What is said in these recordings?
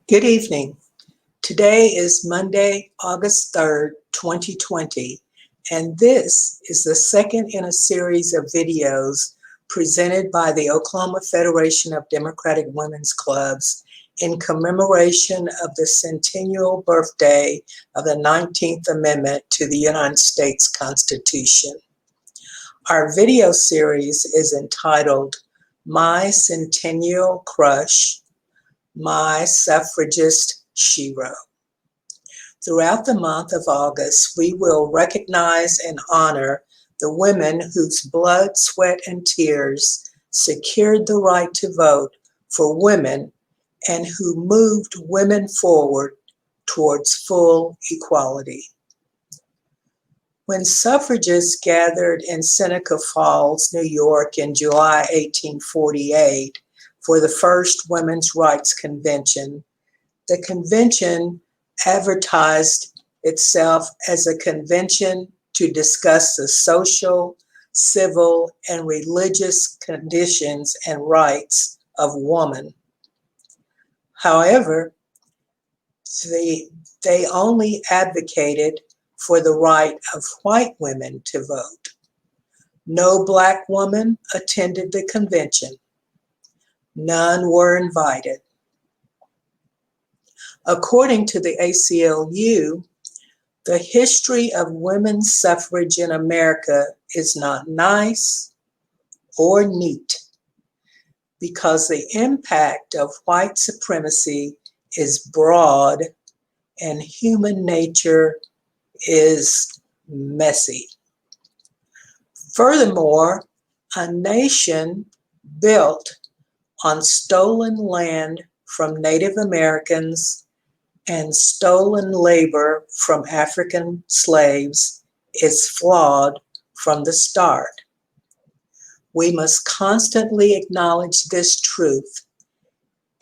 Good evening. Today is Monday, August 3rd, 2020, and this is the second in a series of videos presented by the Oklahoma Federation of Democratic Women's Clubs in commemoration of the centennial birthday of the 19th Amendment to the United States Constitution. Our video series is entitled My Centennial Crush, My Suffragist Shero. Throughout the month of August, we will recognize and honor the women whose blood, sweat, and tears secured the right to vote for women and who moved women forward towards full equality. When suffragists gathered in Seneca Falls, New York in July 1848 for the first Women's Rights Convention, the convention advertised itself as a convention to discuss the social, civil, and religious conditions and rights of woman. However, they only advocated for the right of white women to vote. No Black woman attended the convention. None were invited. According to the ACLU, the history of women's suffrage in America is not nice or neat because the impact of white supremacy is broad and human nature is messy. Furthermore, a nation built on stolen land from Native Americans and stolen labor from African slaves is flawed from the start. We must constantly acknowledge this truth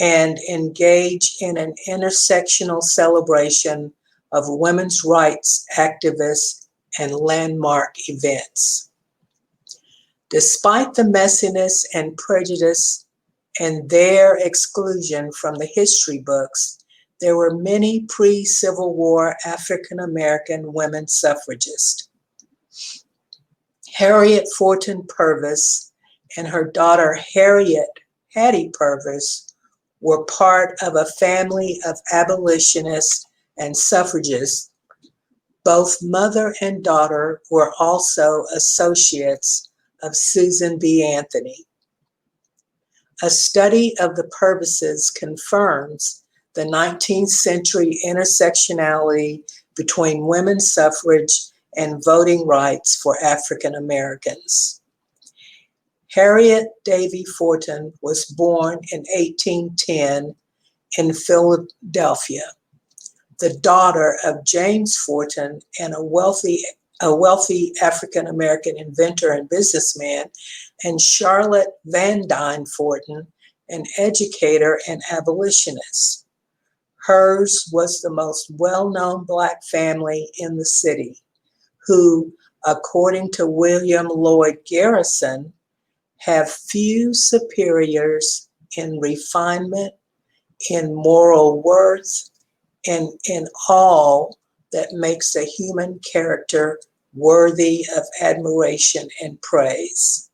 and engage in an intersectional celebration of women's rights activists and landmark events. Despite the messiness and prejudice and their exclusion from the history books, there were many pre-Civil War African-American women suffragists. Harriet Forton Purvis and her daughter Hattie Purvis were part of a family of abolitionists and suffragists. Both mother and daughter were also associates of Susan B. Anthony. A study of the Purvises confirms the 19th century intersectionality between women's suffrage and voting rights for African Americans. Harriet Davy Forton was born in 1810 in Philadelphia, the daughter of James Forton and a wealthy African American inventor and businessman, and Charlotte Van Dyne Forton, an educator and abolitionist. Hers was the most well-known Black family in the city, who, according to William Lloyd Garrison, have few superiors in refinement, in moral worth, and in all that makes a human character worthy of admiration and praise.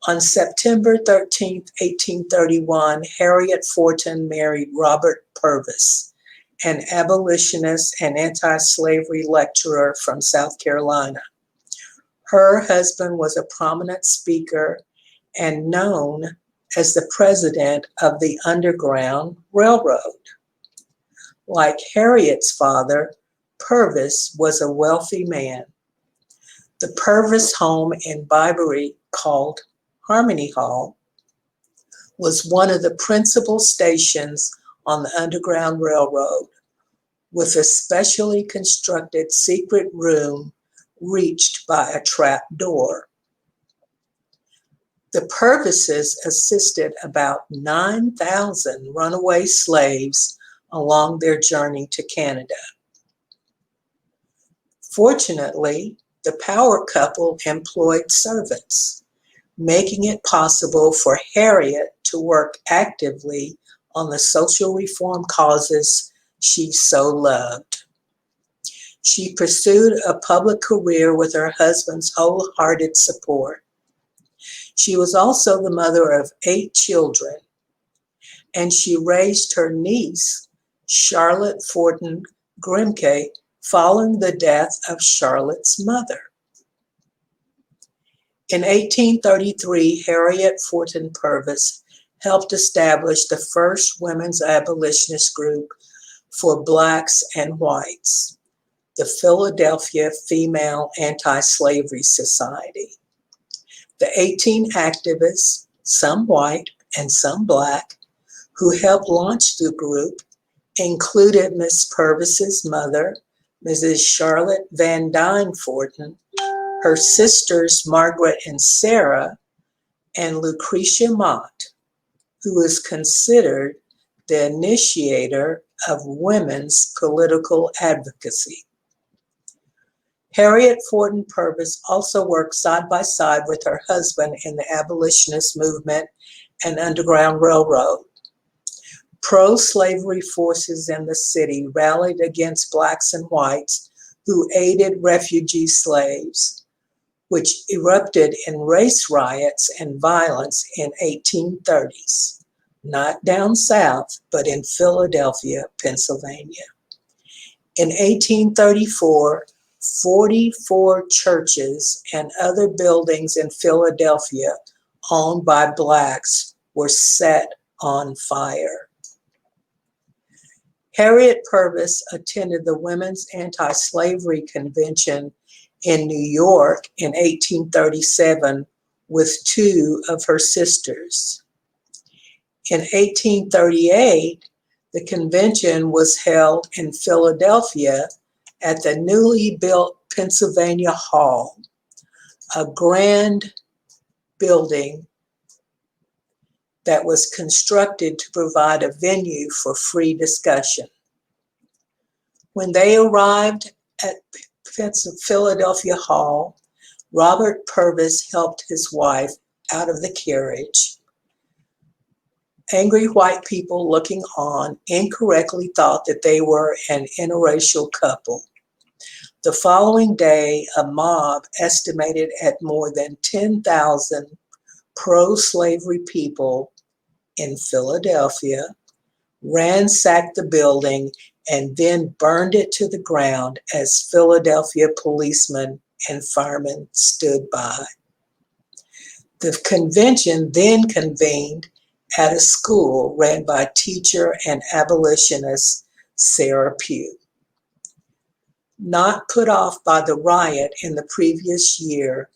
On September 13, 1831, Harriet Forton married Robert Purvis, an abolitionist and anti-slavery lecturer from South Carolina. Her husband was a prominent speaker and known as the president of the Underground Railroad. Like Harriet's father, Purvis was a wealthy man. The Purvis home in Byberry, called Harmony Hall, was one of the principal stations on the Underground Railroad, with a specially constructed secret room reached by a trap door. The Purvises assisted about 9,000 runaway slaves along their journey to Canada. Fortunately, the power couple employed servants, making it possible for Harriet to work actively on the social reform causes she so loved. She pursued a public career with her husband's wholehearted support. She was also the mother of 8 children, and she raised her niece, Charlotte Fortin Grimke, following the death of Charlotte's mother. In 1833, Harriet Fortin Purvis helped establish the first women's abolitionist group for Blacks and whites, the Philadelphia Female Anti-Slavery Society. The 18 activists, some white and some Black, who helped launch the group included Miss Purvis's mother, Mrs. Charlotte Van Dyne Fortin, her sisters Margaret and Sarah, and Lucretia Mott, who is considered the initiator of women's political advocacy. Harriet Fortin Purvis also worked side by side with her husband in the abolitionist movement and Underground Railroad. Pro-slavery forces in the city rallied against Blacks and whites who aided refugee slaves, which erupted in race riots and violence in 1830s, not down south, but in Philadelphia, Pennsylvania. In 1834, 44 churches and other buildings in Philadelphia owned by Blacks were set on fire. Harriet Purvis attended the Women's Anti-Slavery Convention in New York in 1837 with 2 of her sisters. In 1838, the convention was held in Philadelphia at the newly built Pennsylvania Hall, a grand building that was constructed to provide a venue for free discussion. When they arrived at Philadelphia Hall, Robert Purvis helped his wife out of the carriage. Angry white people looking on incorrectly thought that they were an interracial couple. The following day, a mob estimated at more than 10,000 pro-slavery people in Philadelphia ransacked the building and then burned it to the ground as Philadelphia policemen and firemen stood by. The convention then convened at a school ran by teacher and abolitionist Sarah Pugh. Not put off by the riot in the previous year,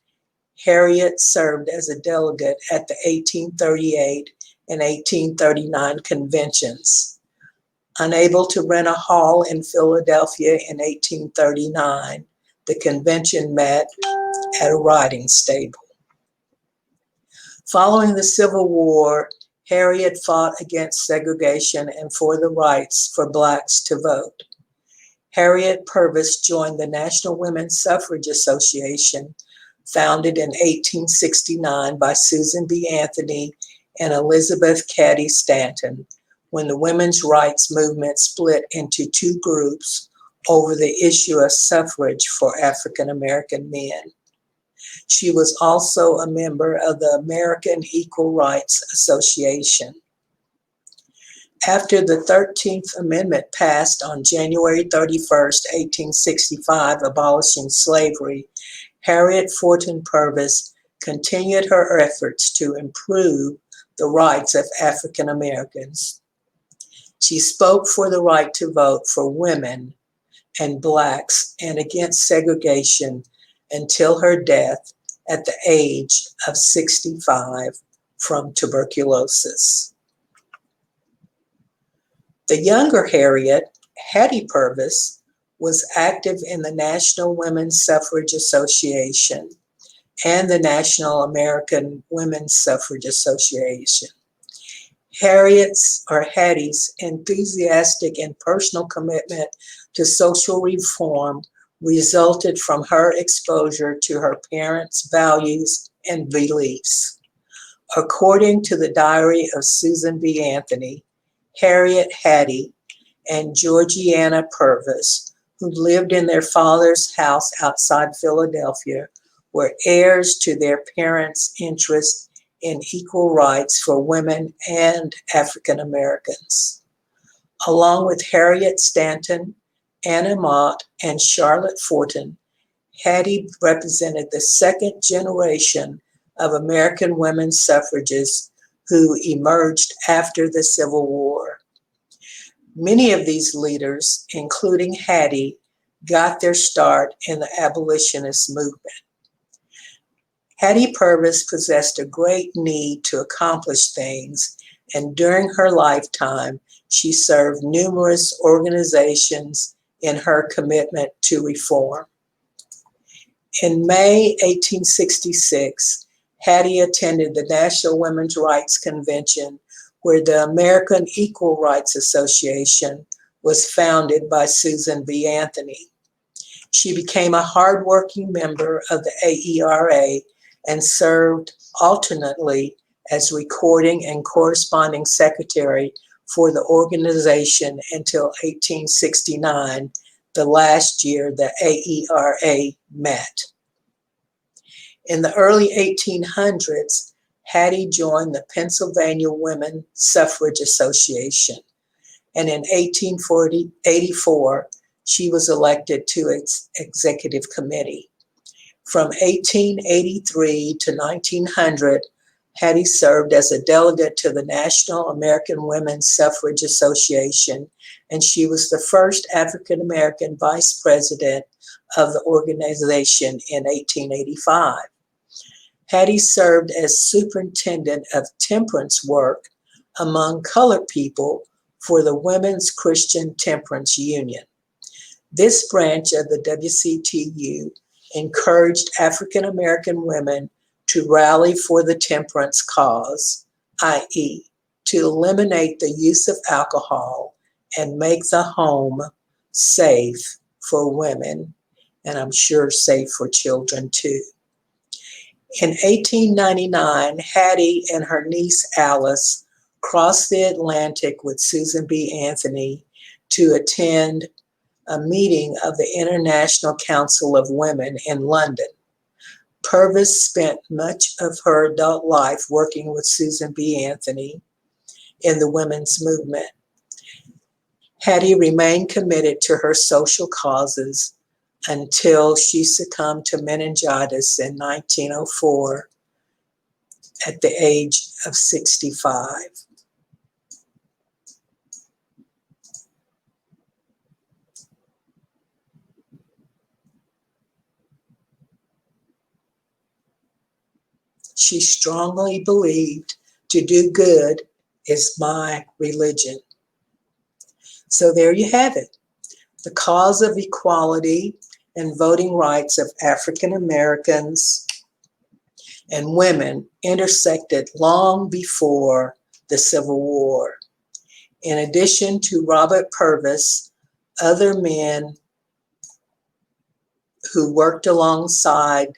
Harriet served as a delegate at the 1838 and 1839 conventions. Unable to rent a hall in Philadelphia in 1839, the convention met at a riding stable. Following the Civil War, Harriet fought against segregation and for the rights for Blacks to vote. Harriet Purvis joined the National Women's Suffrage Association, founded in 1869 by Susan B. Anthony and Elizabeth Cady Stanton, when the women's rights movement split into 2 groups over the issue of suffrage for African American men. She was also a member of the American Equal Rights Association. After the 13th Amendment passed on January 31st, 1865, abolishing slavery, Harriet Fortin Purvis continued her efforts to improve the rights of African Americans. She spoke for the right to vote for women and Blacks and against segregation until her death at the age of 65 from tuberculosis. The younger Harriet, Hattie Purvis, was active in the National Women's Suffrage Association and the National American Women's Suffrage Association. Hattie's enthusiastic and personal commitment to social reform resulted from her exposure to her parents' values and beliefs. According to the diary of Susan B. Anthony, Harriet Hattie, and Georgiana Purvis, who lived in their father's house outside Philadelphia, were heirs to their parents' interest in equal rights for women and African Americans. Along with Harriet Stanton, Anna Mott, and Charlotte Fortin, Hattie represented the second generation of American women suffragists who emerged after the Civil War. Many of these leaders, including Hattie, got their start in the abolitionist movement. Hattie Purvis possessed a great need to accomplish things, and during her lifetime, she served numerous organizations in her commitment to reform. In May 1866, Hattie attended the National Women's Rights Convention, where the American Equal Rights Association was founded by Susan B. Anthony. She became a hardworking member of the AERA and served alternately as recording and corresponding secretary for the organization until 1869, the last year the AERA met. In the early 1800s, Hattie joined the Pennsylvania Women Suffrage Association, and in 1884, she was elected to its executive committee. From 1883 to 1900, Hattie served as a delegate to the National American Women's Suffrage Association, and she was the first African American vice president of the organization in 1885. Hattie served as superintendent of temperance work among colored people for the Women's Christian Temperance Union. This branch of the WCTU encouraged African American women to rally for the temperance cause, i.e., to eliminate the use of alcohol and make the home safe for women, and I'm sure safe for children too. In 1899, Hattie and her niece Alice crossed the Atlantic with Susan B. Anthony to attend a meeting of the International Council of Women in London. Purvis spent much of her adult life working with Susan B. Anthony in the women's movement. Hattie remained committed to her social causes until she succumbed to meningitis in 1904 at the age of 65. She strongly believed to do good is my religion. So there you have it. The cause of equality and voting rights of African Americans and women intersected long before the Civil War. In addition to Robert Purvis, other men who worked alongside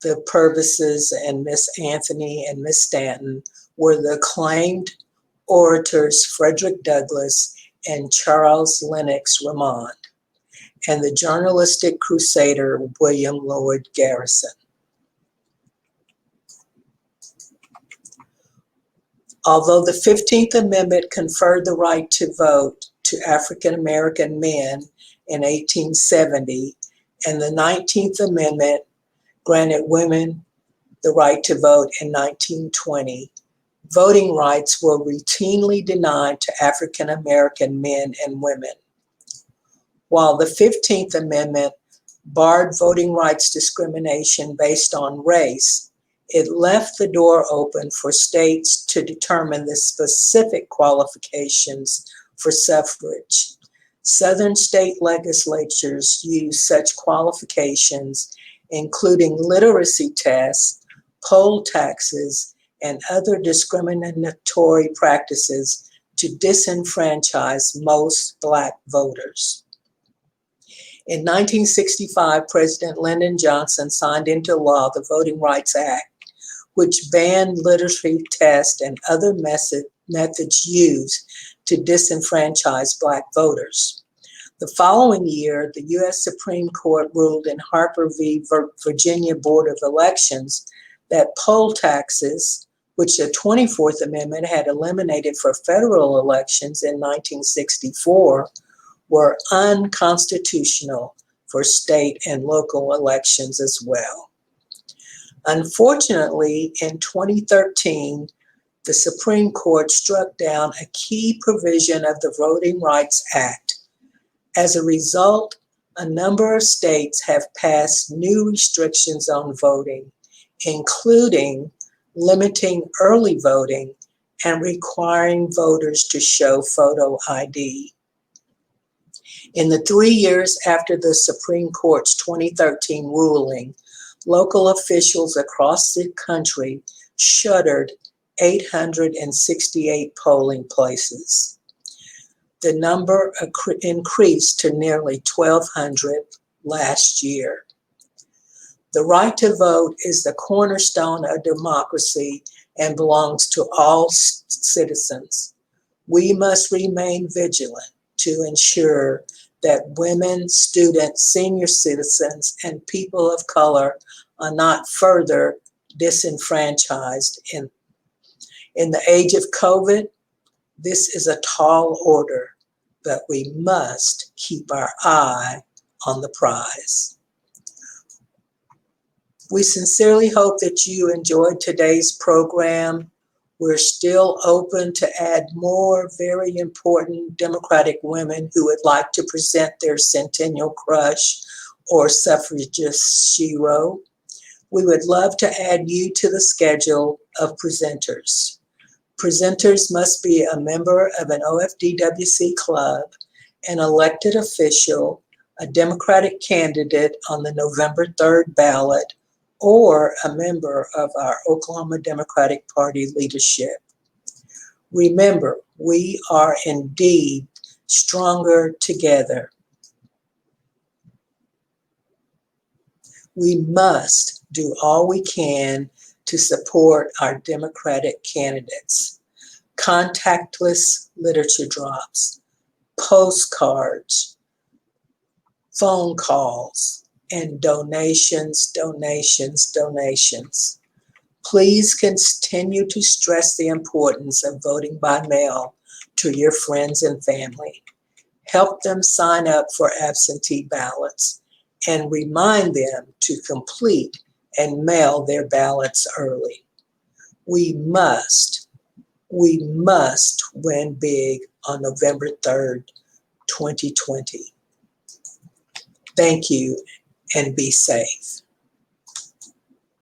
the Purvises and Miss Anthony and Miss Stanton were the acclaimed orators Frederick Douglass and Charles Lennox Remond, and the journalistic crusader William Lloyd Garrison. Although the 15th Amendment conferred the right to vote to African American men in 1870, and the 19th Amendment granted women the right to vote in 1920, voting rights were routinely denied to African American men and women. While the 15th Amendment barred voting rights discrimination based on race, it left the door open for states to determine the specific qualifications for suffrage. Southern state legislatures used such qualifications, including literacy tests, poll taxes, and other discriminatory practices to disenfranchise most Black voters. In 1965, President Lyndon Johnson signed into law the Voting Rights Act, which banned literacy tests and other methods used to disenfranchise Black voters. The following year, the U.S. Supreme Court ruled in Harper v. Virginia Board of Elections that poll taxes, which the 24th Amendment had eliminated for federal elections in 1964, were unconstitutional for state and local elections as well. Unfortunately, in 2013, the Supreme Court struck down a key provision of the Voting Rights Act. As a result, a number of states have passed new restrictions on voting, including limiting early voting and requiring voters to show photo ID. In the 3 years after the Supreme Court's 2013 ruling, local officials across the country shuttered 868 polling places. The number increased to nearly 1,200 last year. The right to vote is the cornerstone of democracy and belongs to all citizens. We must remain vigilant to ensure that women, students, senior citizens, and people of color are not further disenfranchised. In the age of COVID, this is a tall order, but we must keep our eye on the prize. We sincerely hope that you enjoyed today's program. We're still open to add more very important Democratic women who would like to present their Centennial crush or Suffragist Shero. We would love to add you to the schedule of presenters. Presenters must be a member of an OFDWC club, an elected official, a Democratic candidate on the November 3rd ballot, or a member of our Oklahoma Democratic Party leadership. Remember, we are indeed stronger together. We must do all we can to support our Democratic candidates. Contactless literature drops, postcards, phone calls, and donations. Please continue to stress the importance of voting by mail to your friends and family. Help them sign up for absentee ballots and remind them to complete and mail their ballots early. We must win big on November 3rd, 2020. Thank you, and be safe.